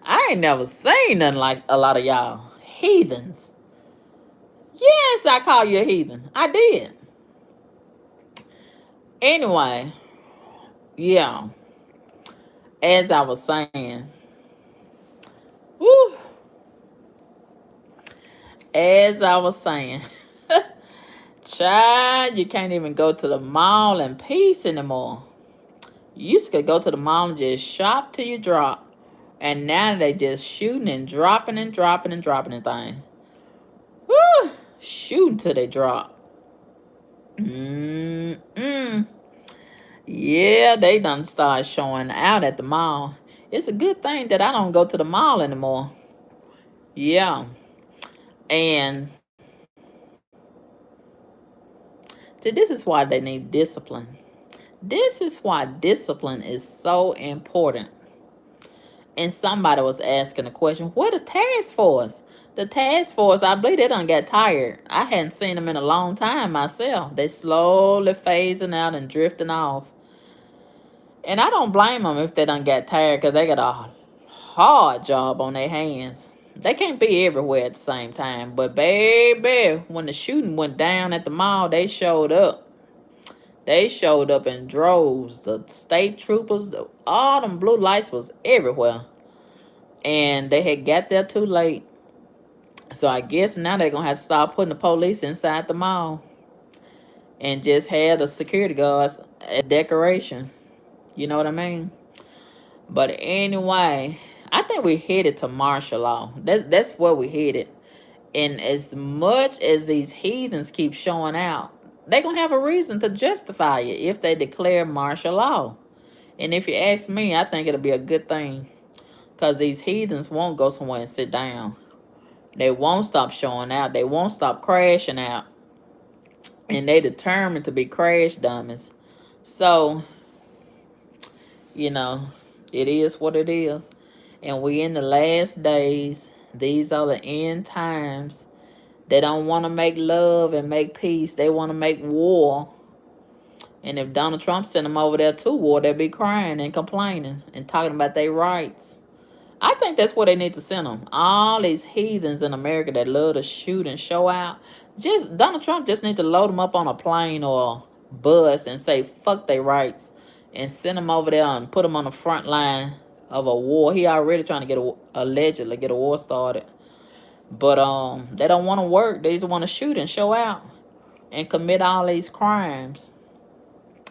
I ain't never seen nothing like a lot of y'all heathens. Yes, I call you a heathen. I did. Anyway, yeah. As I was saying, whew, as I was saying, child, you can't even go to the mall in peace anymore. You used to go to the mall and just shop till you drop. And now they just shooting and dropping and dropping and dropping and thing. Woo! Shooting till they drop. Mm-mm. Yeah, they done start showing out at the mall. It's a good thing that I don't go to the mall anymore. Yeah. And see, this is why they need discipline. This is why discipline is so important. And somebody was asking a question, what a task force? The task force, I believe they done got tired. I hadn't seen them in a long time myself. They slowly phasing out and drifting off. And I don't blame them if they done got tired because they got a hard job on their hands. They can't be everywhere at the same time. But baby, when the shooting went down at the mall, they showed up. They showed up in droves. The state troopers, all them blue lights was everywhere. And they had got there too late. So I guess now they're going to have to start putting the police inside the mall. And just have the security guards as decoration. You know what I mean? But anyway, I think we headed to martial law. That's where we headed. And as much as these heathens keep showing out, they're going to have a reason to justify it if they declare martial law. And if you ask me, I think it'll be a good thing. Because these heathens won't go somewhere and sit down. They won't stop showing out. They won't stop crashing out. And they determined to be crash dummies. So, you know, it is what it is. And we in the last days. These are the end times. They don't want to make love and make peace. They want to make war. And if Donald Trump sent them over there to war, they'd be crying and complaining and talking about their rights. I think that's what they need to send them. All these heathens in America that love to shoot and show out. Just Donald Trump just need to load them up on a plane or a bus and say, fuck their rights. And send them over there and put them on the front line of a war. He already trying to allegedly get a war started. But they don't want to work. They just want to shoot and show out and commit all these crimes.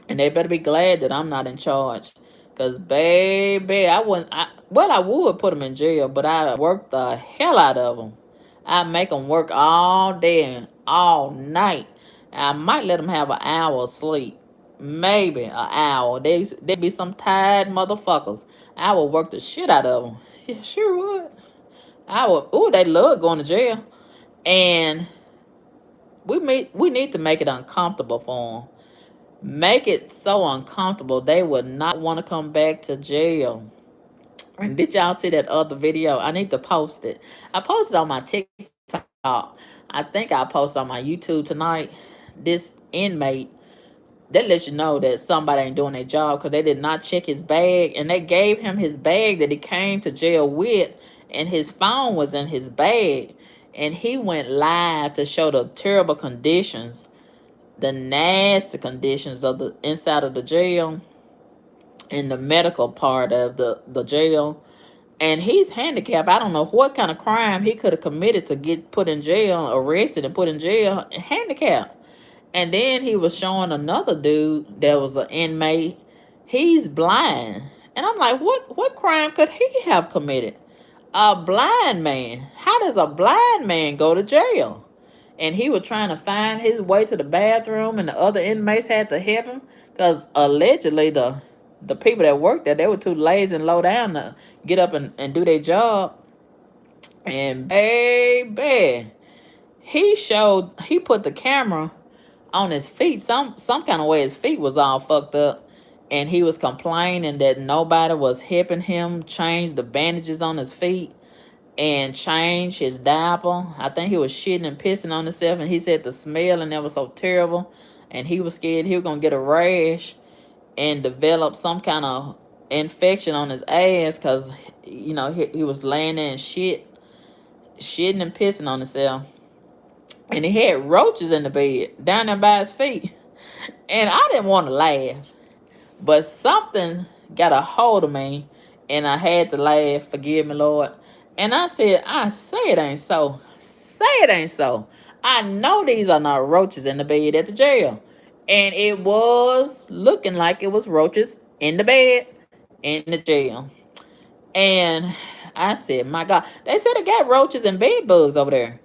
And they better be glad that I'm not in charge. Because, baby, I would put them in jail, but I work the hell out of them. I make them work all day and all night. I might let them have an hour of sleep. Maybe an hour. They be some tired motherfuckers. I would work the shit out of them. Yeah, sure would. I would. Ooh, they love going to jail, and we need to make it uncomfortable for them. Make it so uncomfortable they would not want to come back to jail. And did y'all see that other video? I need to post it. I posted on my TikTok. I think I posted on my YouTube tonight. This inmate, that lets you know that somebody ain't doing their job because they did not check his bag, and they gave him his bag that he came to jail with, and his phone was in his bag. And he went live to show the terrible conditions, the nasty conditions of the inside of the jail, in the medical part of the jail. And he's handicapped. I don't know what kind of crime he could have committed to get put in jail, arrested and put in jail, handicapped. And then he was showing another dude that was an inmate. He's blind. And I'm like, what crime could he have committed? A blind man. How does a blind man go to jail? And he was trying to find his way to the bathroom, and the other inmates had to help him because allegedly the people that worked there, they were too lazy and low down to get up and do their job. And baby, he put the camera on his feet, some kind of way his feet was all fucked up, and he was complaining that nobody was helping him change the bandages on his feet and change his diaper. I think he was shitting and pissing on himself, and he said the smell and that was so terrible, and he was scared he was gonna get a rash and develop some kind of infection on his ass because he was laying there and shitting and pissing on himself, and he had roaches in the bed down there by his feet. And I didn't want to laugh, but something got a hold of me, and I had to laugh. Forgive me, Lord. And I said, I say it ain't so. Say it ain't so. I know these are not roaches in the bed at the jail. And it was looking like it was roaches in the bed in the jail. And I said, my God. They said they got roaches and bed bugs over there.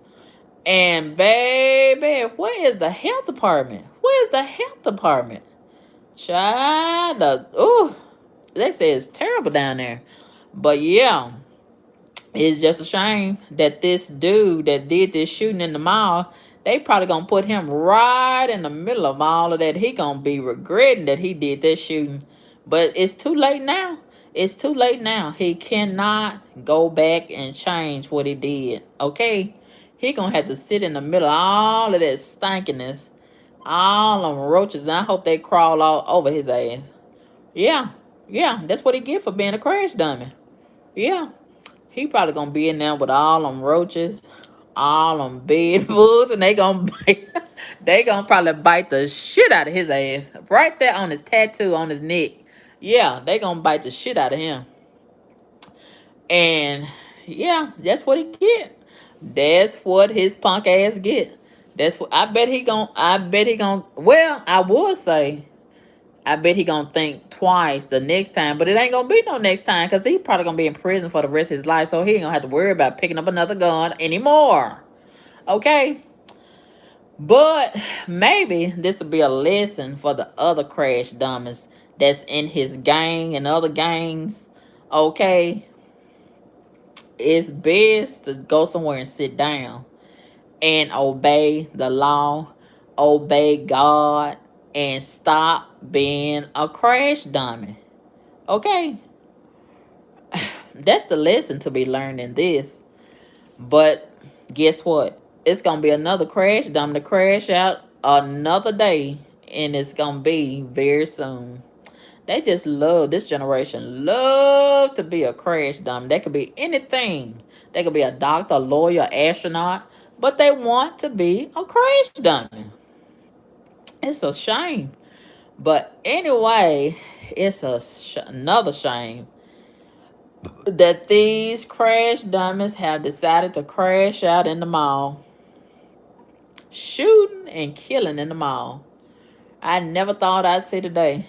And baby, where is the health department? Where's the health department? Child, ooh, they say it's terrible down there. But yeah, it's just a shame that this dude that did this shooting in the mall, they probably gonna put him right in the middle of all of that. He gonna be regretting that he did that shooting. But it's too late now. It's too late now. He cannot go back and change what he did. Okay? He gonna have to sit in the middle of all of that stinkiness, all them roaches, and I hope they crawl all over his ass. Yeah, yeah, that's what he get for being a crash dummy. Yeah, he probably gonna be in there with all them roaches, all them bed bugs, and they gonna bite. They gonna probably bite the shit out of his ass right there on his tattoo on his neck. Yeah, they gonna bite the shit out of him. And yeah, that's what he get. That's what his punk ass get. That's what I bet he gon' I bet he gon' well, I would say I bet he gonna think twice the next time, but it ain't gonna be no next time because he probably gonna be in prison for the rest of his life, so he ain't gonna have to worry about picking up another gun anymore. Okay? But maybe this will be a lesson for the other crash dummies that's in his gang and other gangs. Okay? It's best to go somewhere and sit down and obey the law, obey God, and stop being a crash dummy. Okay, that's the lesson to be learned in this. But guess what? It's gonna be another crash dummy to crash out another day, and it's gonna be very soon. They just love this generation. Love to be a crash dummy. They could be anything. They could be a doctor, a lawyer, astronaut, but they want to be a crash dummy. It's a shame. But anyway, it's another shame that these crash dummies have decided to crash out in the mall, shooting and killing in the mall. I never thought I'd see today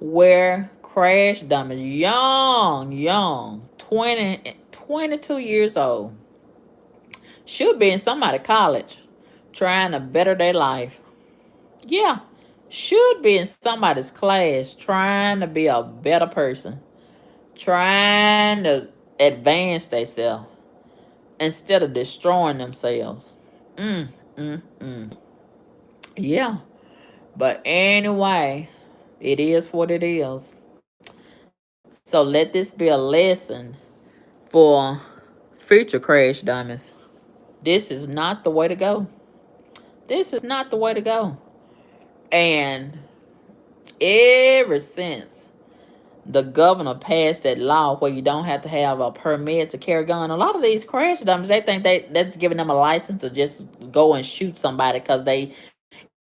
where crash dummies, young, 22 years old, should be in somebody college trying to better their life. Yeah, should be in somebody's class trying to be a better person, trying to advance themselves. instead of destroying themselves. Mm, mm, mm. Yeah. But anyway, it is what it is. So let this be a lesson for future crash dummies. This is not the way to go. This is not the way to go. And ever since the governor passed that law where you don't have to have a permit to carry a gun, a lot of these crash dummies, they think that's giving them a license to just go and shoot somebody because they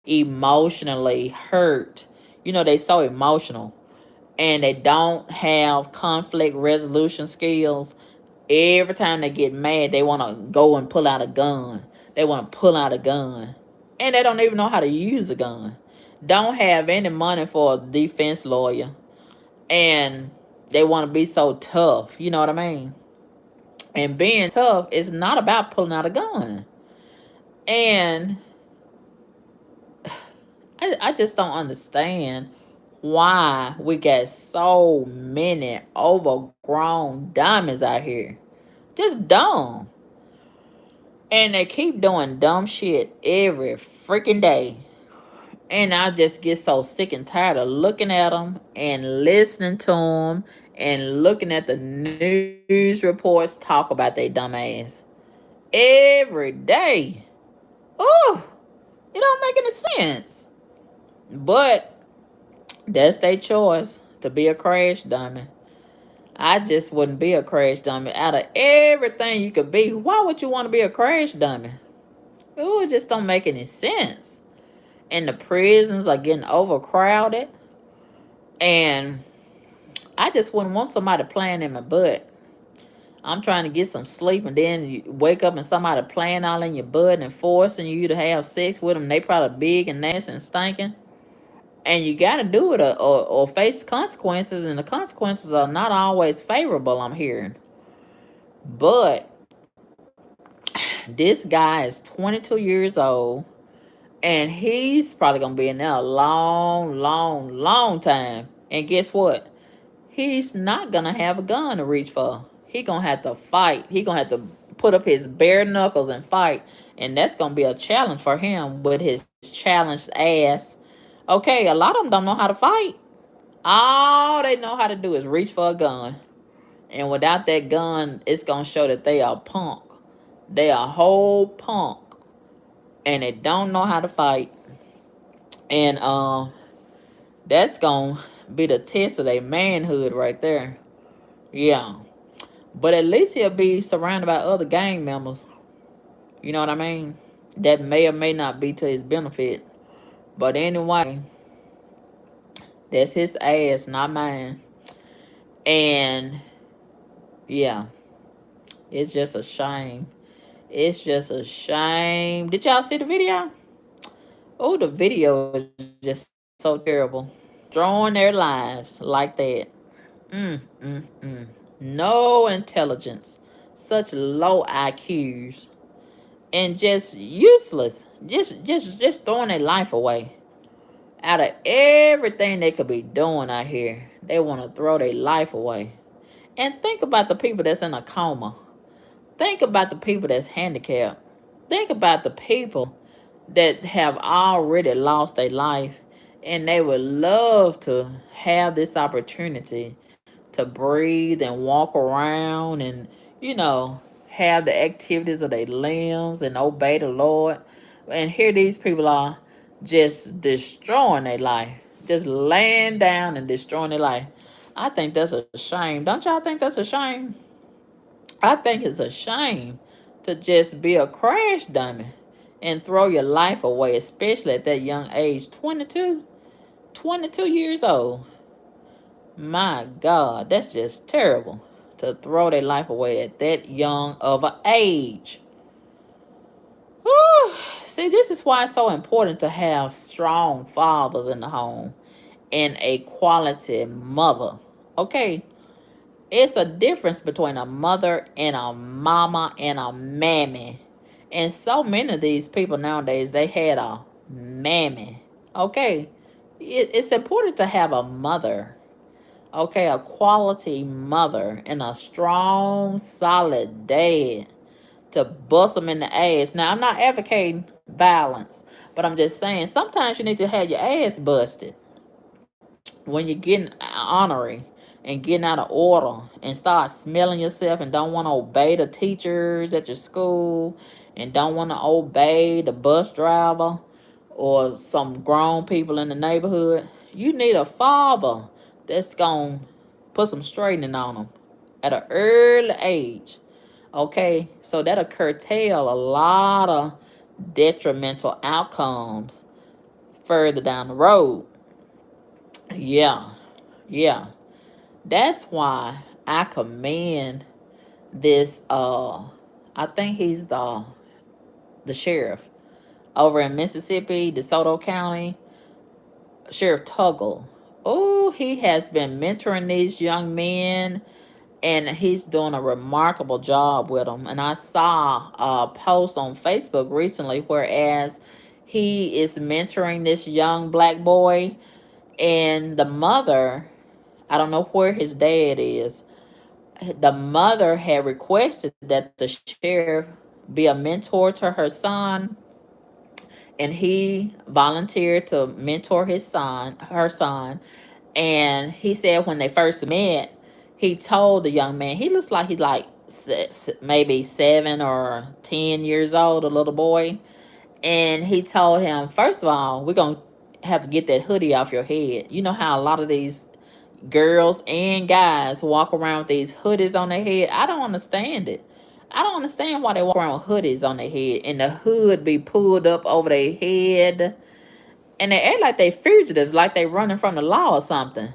emotionally hurt. You know, they so emotional and they don't have conflict resolution skills. Every time they get mad, they want to go and pull out a gun. They want to pull out a gun. And they don't even know how to use a gun. Don't have any money for a defense lawyer. And they want to be so tough. You know what I mean? And being tough is not about pulling out a gun. And I just don't understand why we got so many overgrown dummies out here. Just dumb. And they keep doing dumb shit every freaking day. And I just get so sick and tired of looking at them and listening to them and looking at the news reports talk about their dumb ass every day. Oh, it don't make any sense. But that's their choice to be a crash dummy. I just wouldn't be a crash dummy. Out of everything you could be, why would you want to be a crash dummy? It just don't make any sense. And the prisons are getting overcrowded. And I just wouldn't want somebody playing in my butt. I'm trying to get some sleep and then you wake up and somebody playing all in your butt and forcing you to have sex with them. They probably big and nasty and stinking. And you got to do it or face consequences. And the consequences are not always favorable, I'm hearing. But this guy is 22 years old. And he's probably going to be in there a long, long, long time. And guess what? He's not gonna have a gun to reach for. He gonna have to fight. He gonna have to put up his bare knuckles and fight, and that's gonna be a challenge for him with his challenged ass. Okay, a lot of them don't know how to fight. All they know how to do is reach for a gun, and without that gun, it's gonna show that they are punk. They are whole punk, and they don't know how to fight. And that's gonna be the test of their manhood right there. Yeah. But at least he'll be surrounded by other gang members. You know what I mean? That may or may not be to his benefit. But anyway, that's his ass, not mine. And yeah, it's just a shame. It's just a shame. Did y'all see the video? Oh, the video is just so terrible. Throwing their lives like that. Mm. No intelligence. Such low IQs. And just useless. Just throwing their life away. Out of everything they could be doing out here, they want to throw their life away. And think about the people that's in a coma. Think about the people that's handicapped. Think about the people that have already lost their life and they would love to have this opportunity to breathe and walk around and, you know, have the activities of their limbs and obey the Lord. And here these people are just destroying their life, just laying down and destroying their life. I think that's a shame. Don't y'all think that's a shame? I think it's a shame to just be a crash dummy and throw your life away, especially at that young age 22, 22 years old. My God, that's just terrible to throw their life away at that young of an age. Whew. See, this is why it's so important to have strong fathers in the home and a quality mother. Okay, it's a difference between a mother and a mama and a mammy. And so many of these people nowadays, they had a mammy. Okay, it's important to have a mother. Okay, a quality mother and a strong, solid dad to bust them in the ass. Now, I'm not advocating violence, but I'm just saying sometimes you need to have your ass busted when you're getting ornery and getting out of order and start smelling yourself and don't want to obey the teachers at your school and don't want to obey the bus driver or some grown people in the neighborhood. You need a father that's going to put some straightening on them at an early age. Okay, so that'll curtail a lot of detrimental outcomes further down the road. Yeah, yeah. That's why I commend this I think he's the sheriff over in Mississippi, DeSoto County, Sheriff Tuggle. Oh, he has been mentoring these young men and he's doing a remarkable job with them. And I saw a post on Facebook recently, whereas he is mentoring this young black boy, and the mother, I don't know where his dad is. The mother had requested that the sheriff be a mentor to her son, and he volunteered to mentor her son. And he said when they first met, he told the young man, he looks like he's like maybe 7 or 10 years old, a little boy. And he told him, first of all, we're going to have to get that hoodie off your head. You know how a lot of these girls and guys walk around with these hoodies on their head? I don't understand it. I don't understand why they walk around with hoodies on their head and the hood be pulled up over their head and they act like they fugitives, like they running from the law or something.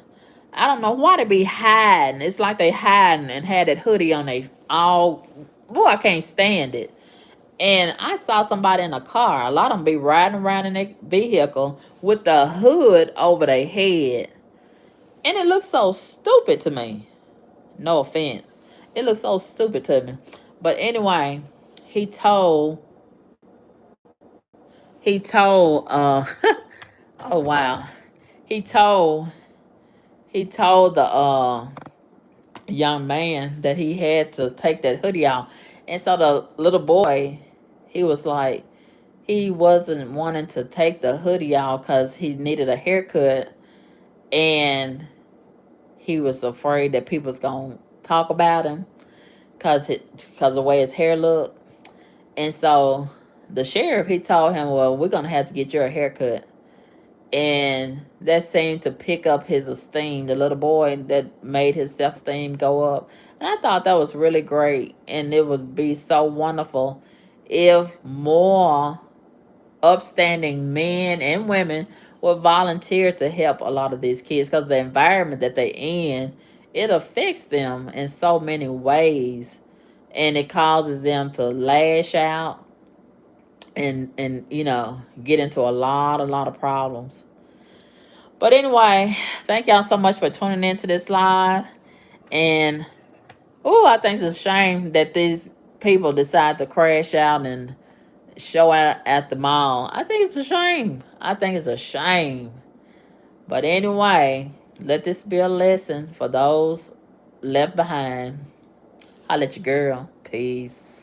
I don't know why they be hiding. It's like they hiding and had that hoodie on they all. Boy, I can't stand it. And I saw somebody in a car. A lot of them be riding around in their vehicle with the hood over their head, and it looks so stupid to me. No offense, it looks so stupid to me. But anyway, he told he told oh wow, he told the young man that he had to take that hoodie off. And so the little boy, he was like, he wasn't wanting to take the hoodie off because he needed a haircut. And he was afraid that people was going to talk about him because the way his hair looked. And so the sheriff, he told him, well, we're going to have to get you a haircut. And that seemed to pick up his esteem, the little boy, that made his self-esteem go up. And I thought that was really great, and it would be so wonderful if more upstanding men and women would volunteer to help a lot of these kids, because the environment that they in, it affects them in so many ways, and it causes them to lash out and get into a lot of problems. But anyway, thank y'all so much for tuning into this live. And I think it's a shame that these people decide to crash out and show out at the mall. I think it's a shame. I think it's a shame. But anyway, let this be a lesson for those left behind. I'll let you girl. Peace.